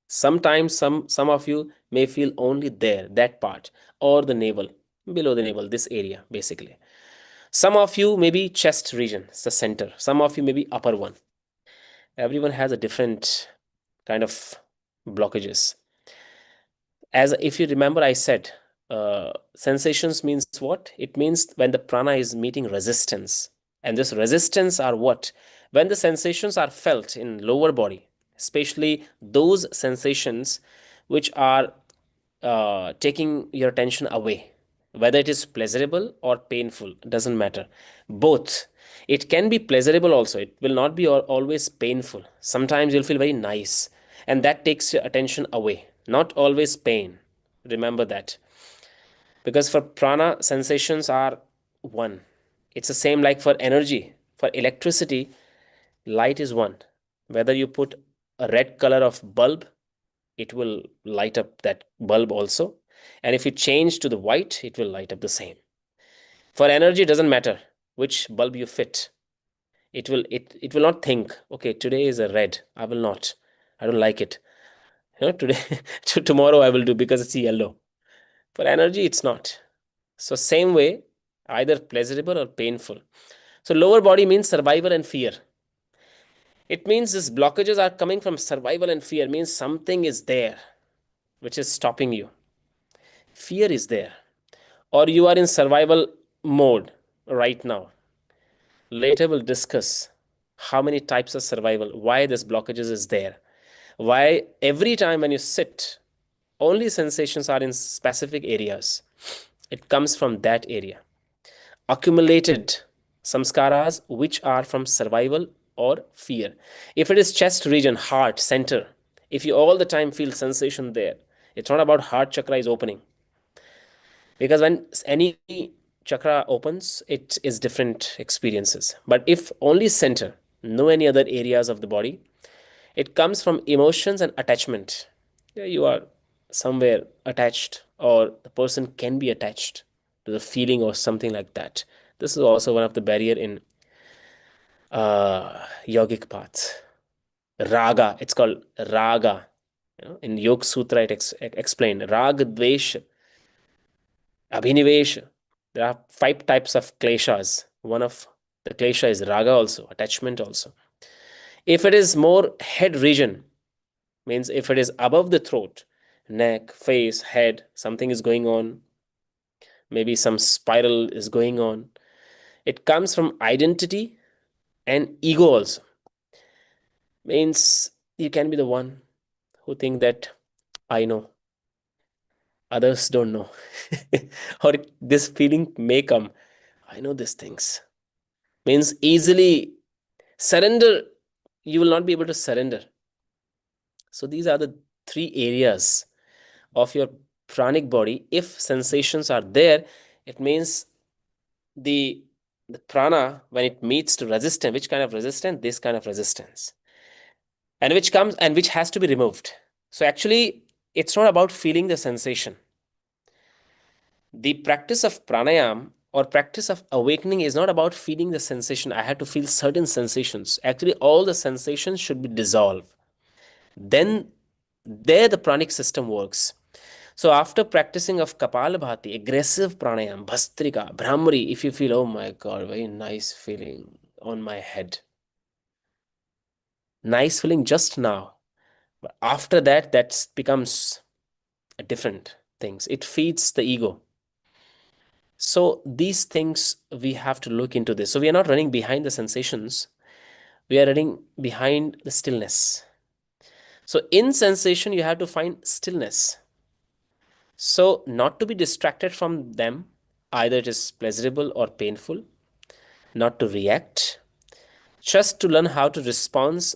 A: Sometimes some of you may feel only there, that part, or the navel, below the navel, this area basically. Some of you maybe chest region, it's the center. Some of you maybe upper one. Everyone has a different kind of blockages. As if you remember, I said sensations means what? It means when the prana is meeting resistance. And this resistance are what? When the sensations are felt in lower body, especially those sensations which are taking your attention away, whether it is pleasurable or painful, doesn't matter. Both. It can be pleasurable also. It will not be always painful. Sometimes you'll feel very nice, and that takes your attention away. Not always pain. Remember that. Because for prana, sensations are one. It's the same like for energy. For electricity, light is one. Whether you put a red color of bulb, it will light up that bulb also. And if you change to the white, it will light up the same. For energy, it doesn't matter which bulb you fit. It will not think, okay, today is a red. I will not. I don't like it. Today tomorrow I will do because it's yellow. For energy, it's not. So same way, either pleasurable or painful. So lower body means survival and fear. It means these blockages are coming from survival and fear, means something is there which is stopping you. Fear is there, or you are in survival mode right now. Later we'll discuss how many types of survival, why this blockages is there, why every time when you sit, only sensations are in specific areas. It comes from that area. Accumulated samskaras which are from survival or fear. If it is chest region, heart, center, if you all the time feel sensation there, it's not about heart chakra is opening. Because when any chakra opens, it is different experiences. But if only center, no any other areas of the body, it comes from emotions and attachment. Yeah, you are somewhere attached, or the person can be attached to the feeling or something like that. This is also one of the barrier in yogic path. Raga, it's called raga. In Yoga Sutra, it explained raga, dvesh, abhinivesh. There are 5 types of kleshas. One of the klesha is raga also, attachment also. If it is more head region, means if it is above the throat, neck, face, head, something is going on, maybe some spiral is going on. It comes from identity and ego also. Means you can be the one who think that I know, others don't know. Or this feeling may come, I know these things. Means easily surrender, you will not be able to surrender. So these are the 3 areas of your pranic body. If sensations are there, it means the prana, when it meets to resistance, which kind of resistance? This kind of resistance, and which comes and which has to be removed. So actually, it's not about feeling the sensation. The practice of pranayam or practice of awakening is not about feeling the sensation. I had to feel certain sensations. Actually, all the sensations should be dissolved. Then there the pranic system works. So after practicing of Kapalabhati, aggressive pranayam, Bhastrika, Brahmari, if you feel, oh my God, very nice feeling on my head. Nice feeling just now. But after that, that becomes a different things. It feeds the ego. So these things, we have to look into this. So we are not running behind the sensations. We are running behind the stillness. So in sensation, you have to find stillness. So not to be distracted from them, either it is pleasurable or painful, not to react, just to learn how to respond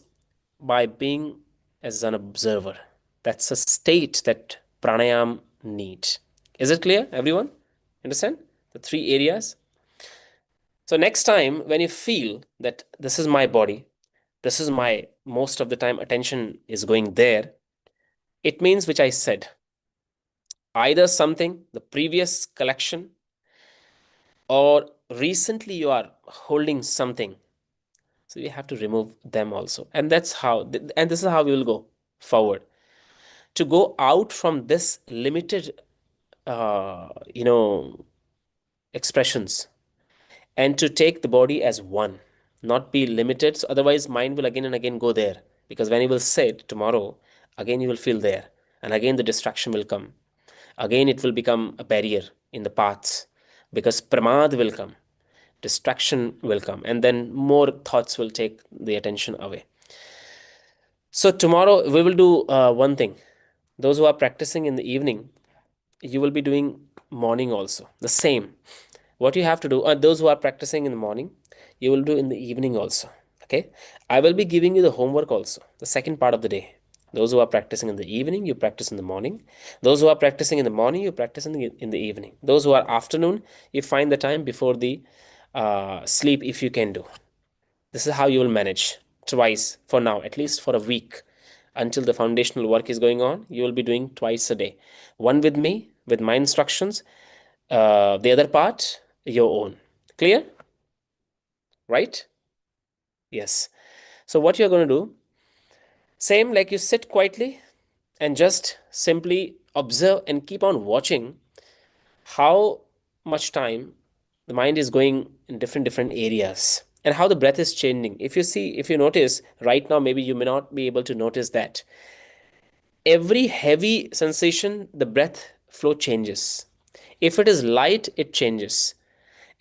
A: by being as an observer. That's a state that pranayam needs. Is it clear, everyone? Understand the 3 areas? So next time when you feel that this is my body, this is my, most of the time attention is going there, it means which I said, either something, the previous collection, or recently you are holding something. So you have to remove them also. And that's how, and this is how we will go forward. To go out from this limited, uh, you know, expressions, and to take the body as one, not be limited. So otherwise, mind will again and again go there. Because when you will sit tomorrow, again you will feel there. And again the distraction will come. Again it will become a barrier in the paths. Because pramad will come, distraction will come, and then more thoughts will take the attention away. So tomorrow we will do one thing. Those who are practicing in the evening, you will be doing morning also. The same. What you have to do, those who are practicing in the morning, you will do in the evening also. Okay. I will be giving you the homework also, the second part of the day. Those who are practicing in the evening, you practice in the morning. Those who are practicing in the morning, you practice in the evening. Those who are afternoon, you find the time before the sleep if you can do. This is how you will manage twice for now, at least for a week. Until the foundational work is going on, you will be doing twice a day. One with me, with my instructions, the other part, your own. Clear? Right? Yes. So, what you're going to do, same like you sit quietly and just simply observe and keep on watching how much time the mind is going in different areas. and how the breath is changing. If you notice right now, maybe you may not be able to notice that every heavy sensation, the breath flow changes. If it is light, it changes.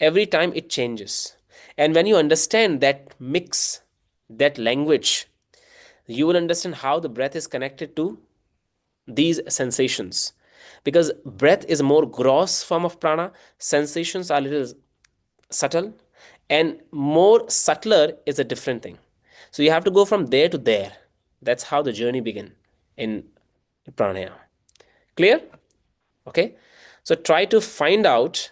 A: Every time it changes. And when you understand that mix, that language, you will understand how the breath is connected to these sensations. Because breath is a more gross form of prana, sensations are little subtle, and more subtler is a different thing. So you have to go from there to there. That's how the journey begin in pranayama. Clear? Okay. So try to find out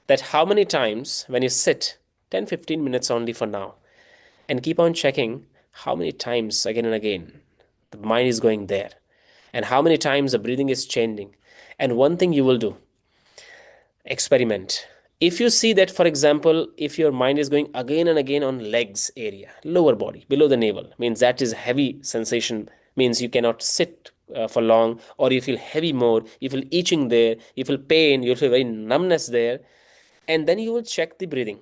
A: that how many times when you sit, 10-15 minutes only for now, and keep on checking how many times again and again the mind is going there, and how many times the breathing is changing. And one thing you will do, experiment. If you see that, for example, if your mind is going again and again on legs area, lower body, below the navel, means that is heavy sensation, means you cannot sit for long, or you feel heavy more, you feel itching there, you feel pain, you feel very numbness there, and then you will check the breathing.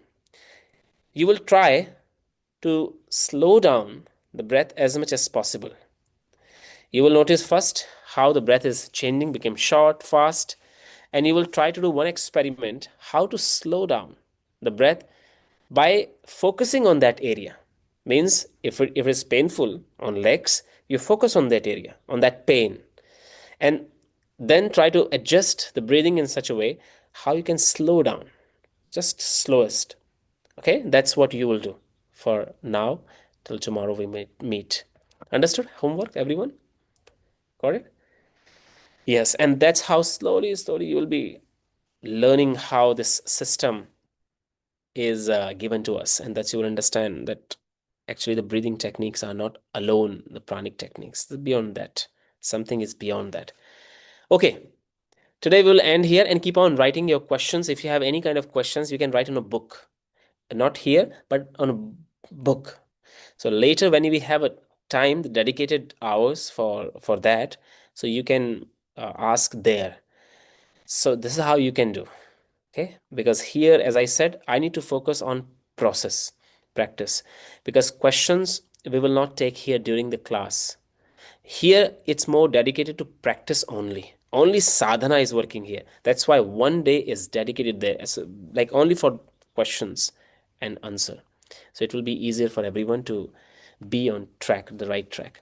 A: You will try to slow down the breath as much as possible. You will notice first how the breath is changing, become short, fast, and you will try to do one experiment how to slow down the breath by focusing on that area. Means if it's painful on legs, you focus on that area, on that pain, and then try to adjust the breathing in such a way how you can slow down, just slowest. Okay, that's what you will do for now till tomorrow we may meet. Understood? Homework, everyone? Got it? Yes, and that's how slowly you will be learning how this system is given to us, and that's you will understand that actually the breathing techniques are not alone the pranic techniques. Beyond that, something is beyond that. Okay, today we'll end here and keep on writing your questions. If you have any kind of questions, you can write in a book, not here but on a book. So later when we have a time, the dedicated hours for that, so you can ask there. So this is how you can do. Okay, because here, as I said, I need to focus on process, practice, because questions we will not take here during the class. Here it's more dedicated to practice only sadhana is working here. That's why one day is dedicated there as like only for questions and answer, so it will be easier for everyone to be on track, the right track.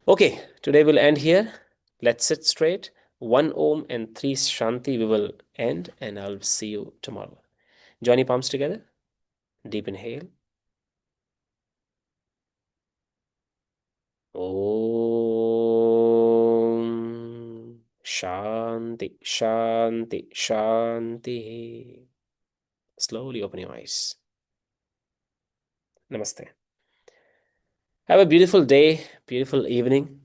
A: Okay, today we'll end here. Let's sit straight. One Om and three Shanti we will end, and I'll see you tomorrow. Join your palms together. Deep inhale. Om Shanti, Shanti, Shanti. Slowly open your eyes. Namaste. Have a beautiful day, beautiful evening.